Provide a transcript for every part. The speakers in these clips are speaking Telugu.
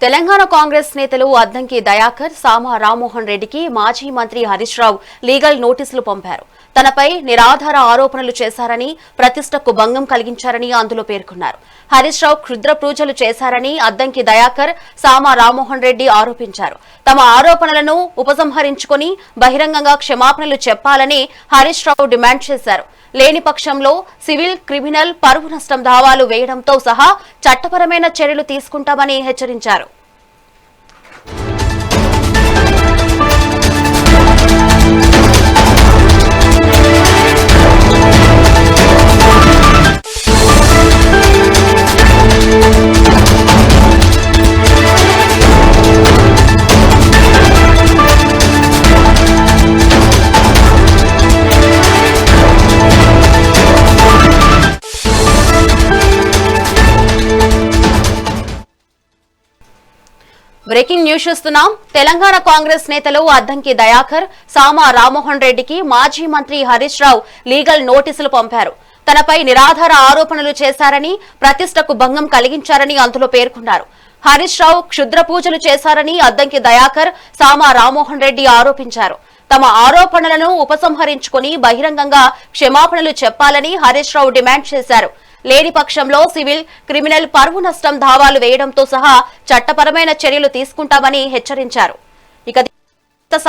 తెలంగాణ కాంగ్రెస్ నేతలు అద్దంకి దయాకర్, సామా రామ్మోహన్ రెడ్డికి మాజీ మంత్రి హరీష్ రావు లీగల్ నోటీసులు పంపారు. తనపై నిరాధార ఆరోపణలు చేశారని, ప్రతిష్టకు భంగం కలిగించారని అందులో పేర్కొన్నారు. హరీష్ రావు క్షుద్ర పూజలు చేశారని అద్దంకి దయాకర్, సామా రామ్మోహన్ రెడ్డి ఆరోపించారు. తమ ఆరోపణలను ఉపసంహరించుకుని బహిరంగంగా క్షమాపణలు చెప్పాలని హరీష్ రావు డిమాండ్ చేశారు. లేని పక్షంలో సివిల్, క్రిమినల్, పరువు నష్టం దావాలు వేయడంతో సహా చట్టపరమైన చర్యలు తీసుకుంటామని హెచ్చరించారు. బ్రేకింగ్ న్యూస్ చూస్తున్నాం. తెలంగాణ కాంగ్రెస్ నేతలు అద్దంకి దయాకర్, సామా రామ్మోహన్ రెడ్డికి మాజీ మంత్రి హరీష్ రావు లీగల్ నోటీసులు పంపారు. తనపై నిరాధార ఆరోపణలు చేశారని, ప్రతిష్టకు భంగం కలిగించారని అందులో పేర్కొన్నారు. హరీష్ రావు క్షుద్ర పూజలు చేశారని అద్దంకి దయాకర్, సామా రామ్మోహన్ రెడ్డి ఆరోపించారు. తమ ఆరోపణలను ఉపసంహరించుకుని బహిరంగంగా క్షమాపణలు చెప్పాలని హరీష్ రావు డిమాండ్ చేశారు. లేని పక్షంలో సివిల్, క్రిమినల్, పరువు నష్టం దావాలు వేయడంతో సహా చట్టపరమైన చర్యలు తీసుకుంటామని హెచ్చరించారు. ఇక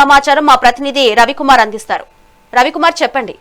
సమాచారం మా ప్రతినిధి రవికుమార్ అందిస్తారు. రవికుమార్, చెప్పండి.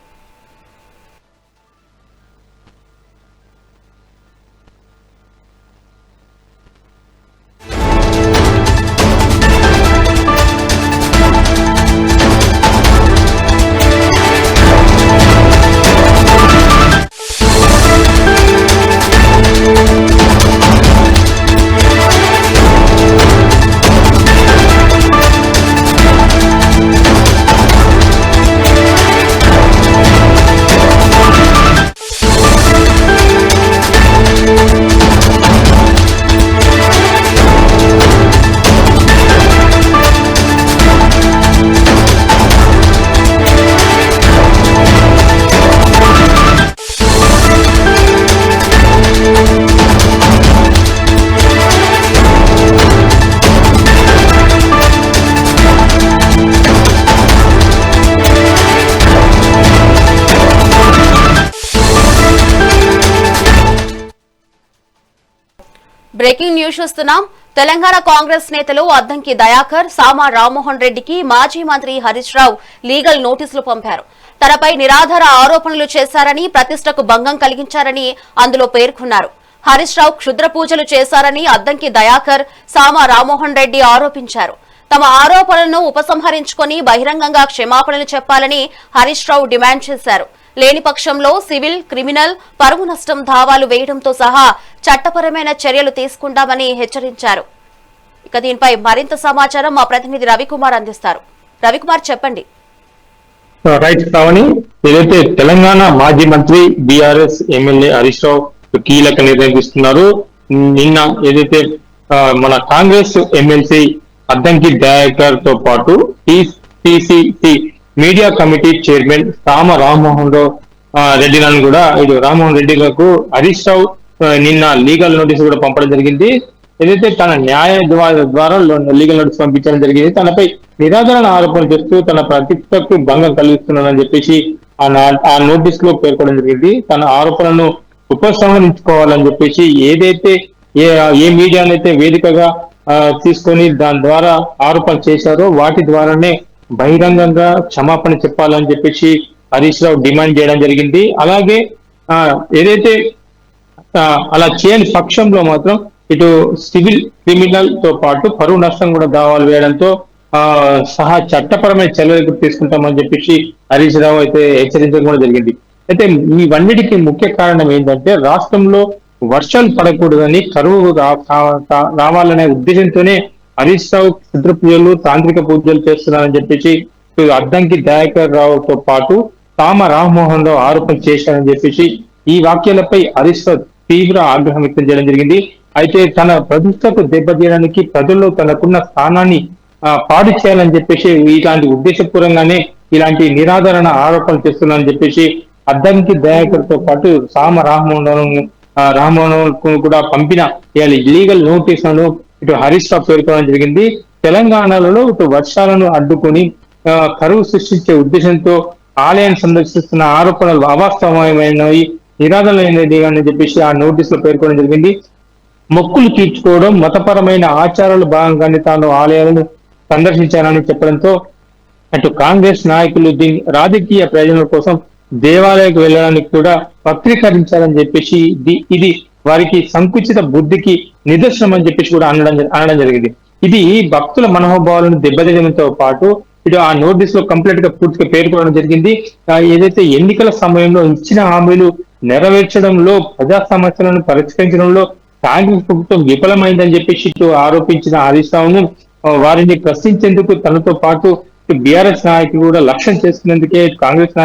బ్రేకింగ్ న్యూస్ చూస్తున్నాం. తెలంగాణ కాంగ్రెస్ నేతలు అద్దంకి దయాకర్, సామా రామ్మోహన్ రెడ్డికి మాజీ మంత్రి హరీష్ రావు లీగల్ నోటీసులు పంపారు. తనపై నిరాధార ఆరోపణలు చేశారని, ప్రతిష్టకు భంగం కలిగించారని అందులో పేర్కొన్నారు. హరీష్ రావు క్షుద్ర పూజలు చేశారని అద్దంకి దయాకర్, సామా రామ్మోహన్ రెడ్డి ఆరోపించారు. తమ ఆరోపణలను ఉపసంహరించుకుని బహిరంగంగా క్షమాపణలు చెప్పాలని హరీష్ రావు డిమాండ్ చేశారు. లేని పక్షంలో సివిల్, క్రిమినల్, పరువు నష్టం దావాలు వేయడంతో సహా చట్టపరమైన చర్యలు తీసుకుంటామని హెచ్చరించారు. ఇక దీనిపై మరింత సమాచారం మా ప్రతినిధి రవికుమార్ అందిస్తారు. రవికుమార్, చెప్పండి. రైట్ శ్రావణి, ఏదైతే తెలంగాణ మాజీ మంత్రి బీఆర్ఎస్ ఎమ్మెల్యే హరీష్ రావు కీలక నిర్ణయం తీసుకున్నారు. నిన్న ఏదైతే మన కాంగ్రెస్ ఎమ్మెల్సీ అద్దంకి దయాకర్ తో పాటు టీపీసీసీ మీడియా కమిటీ చైర్మన్ సామ రామ్మోహన్ రెడ్డిలను కూడా రామ్మోహన్ రెడ్డిలకు హరీష్ రావు నిన్న లీగల్ నోటీస్ కూడా పంపడం జరిగింది. ఏదైతే తన న్యాయ ద్వారా లీగల్ నోటీస్ పంపించడం జరిగింది. తనపై నిరాధారణ ఆరోపణలు చేస్తూ తన ప్రతిష్టకు భంగం కలిగిస్తున్నానని చెప్పేసి ఆ నోటీస్ లో పేర్కొనడం జరిగింది. తన ఆరోపణలను ఉపసంహరించుకోవాలని చెప్పేసి ఏదైతే ఏ మీడియానైతే వేదికగా తీసుకొని దాని ద్వారా ఆరోపణలు చేశారో వాటి ద్వారానే బహిరంగంగా క్షమాపణ చెప్పాలని చెప్పేసి హరీష్ రావు డిమాండ్ చేయడం జరిగింది. అలాగే ఏదైతే అలా చేయని పక్షంలో మాత్రం ఇటు సివిల్, క్రిమినల్ తో పాటు పరువు నష్టం కూడా దావాలు వేయడంతో సహా చట్టపరమైన చర్యలు తీసుకుంటామని చెప్పేసి హరీష్ రావు అయితే హెచ్చరించడం కూడా జరిగింది. అయితే ఇవన్నిటికీ ముఖ్య కారణం ఏంటంటే రాష్ట్రంలో వర్షాలు పడకూడదని, కరువు రావాలనే ఉద్దేశంతోనే హరీష్ రావు క్షుద్ర పూజలు, తాంత్రిక పూజలు చేస్తున్నారని చెప్పేసి అద్దంకి దయాకర్ రావుతో పాటు సామ రామ్మోహన్ రావు ఆరోపణ చేశారని చెప్పేసి ఈ వ్యాఖ్యలపై హరీష్ రావు తీవ్ర ఆగ్రహం వ్యక్తం చేయడం జరిగింది. అయితే తన ప్రతిష్టకు దెబ్బతీయడానికి, ప్రజల్లో తనకున్న స్థానాన్ని పాడు చేయాలని చెప్పేసి ఇలాంటి ఉద్దేశపూర్వకంగానే ఇలాంటి నిరాధారణ ఆరోపణలు చేస్తున్నారని చెప్పేసి అద్దంకి దయాకర్ తో పాటు సామ రామ్మోహన్ కూడా పంపిన లీగల్ నోటీసులను ఇటు హరీష్ రావు పేర్కొనడం జరిగింది. తెలంగాణలో ఇటు వర్షాలను అడ్డుకొని కరువు సృష్టించే ఉద్దేశంతో ఆలయాన్ని సందర్శిస్తున్న ఆరోపణలు అవాస్తవమైనవి, నిరాధారమైనది అని చెప్పేసి ఆ నోటీస్ లో పేర్కొనడం జరిగింది. మొక్కులు తీర్చుకోవడం మతపరమైన ఆచారాలు భాగంగానే తాను ఆలయాలను సందర్శించానని చెప్పడంతో అటు కాంగ్రెస్ నాయకులు దీని రాజకీయ ప్రయోజనాల కోసం దేవాలయానికి వెళ్ళడానికి కూడా వక్రీకరించాలని చెప్పేసి ఇది వారికి సంకుచిత బుద్ధికి నిదర్శనం అని చెప్పేసి కూడా అనడం జరిగింది. ఇది భక్తుల మనోభావాలను దెబ్బతీయడంతో పాటు ఇటు ఆ నోటీస్ లో కంప్లీట్ గా పూర్తిగా పేర్కొనడం జరిగింది. ఏదైతే ఎన్నికల సమయంలో ఇచ్చిన హామీలు నెరవేర్చడంలో, ప్రజా సమస్యలను పరిష్కరించడంలో కాంగ్రెస్ ప్రభుత్వం విఫలమైందని చెప్పేసి ఇటు ఆరోపించిన హరీష్ రావును వారిని ప్రశ్నించేందుకు తనతో పాటు బీఆర్ఎస్ నాయకులు కూడా లక్ష్యం చేసుకునేందుకే కాంగ్రెస్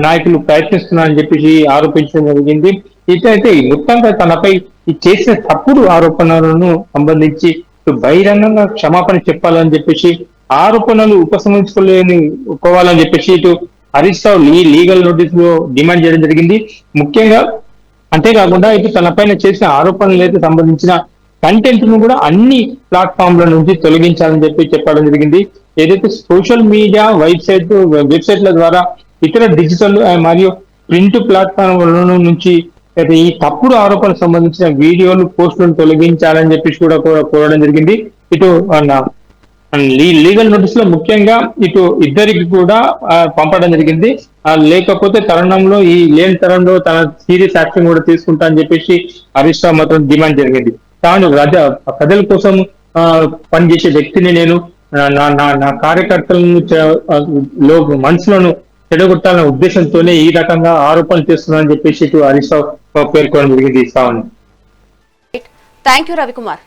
నాయకులు ప్రయత్నిస్తున్నారని చెప్పేసి ఆరోపించడం జరిగింది. ఇటైతే మొత్తంగా తనపై చేసిన తప్పుడు ఆరోపణలను సంబంధించి బహిరంగంగా క్షమాపణ చెప్పాలని చెప్పేసి, ఆరోపణలు ఉపసంహరించుకోవాలని చెప్పేసి ఇటు హరీష్ రావు లీగల్ నోటీస్ లో డిమాండ్ చేయడం జరిగింది. ముఖ్యంగా అంతేకాకుండా ఇటు తనపైన చేసిన ఆరోపణలకు సంబంధించిన కంటెంట్ ను కూడా అన్ని ప్లాట్ఫామ్ల నుంచి తొలగించాలని చెప్పడం జరిగింది. ఏదైతే సోషల్ మీడియా వెబ్సైట్ల ద్వారా ఇతర డిజిటల్ మరియు ప్రింట్ ప్లాట్ఫామ్ల నుంచి ఈ తప్పుడు ఆరోపణలకు సంబంధించిన వీడియోలు, పోస్టులను తొలగించాలని చెప్పేసి కూడా కోరడం జరిగింది. ఇటు లీగల్ నోటీస్ లో ముఖ్యంగా ఇటు ఇద్దరికి కూడా పంపడం జరిగింది. లేకపోతే తరుణంలో లేని తరంలో తన సీరియస్ యాక్షన్ కూడా తీసుకుంటా అని చెప్పేసి హరీష్ రావు మాత్రం డిమాండ్ జరిగింది. తాను ప్రజల కోసం పనిచేసే వ్యక్తిని, నేను నా కార్యకర్తలను మనసులను చెడగొట్టాలనే ఉద్దేశంతోనే ఈ రకంగా ఆరోపణలు చేస్తున్నారని చెప్పేసి ఇటు హరీష్ రావు పేర్కొనడం జరిగింది. Thank you Ravikumar.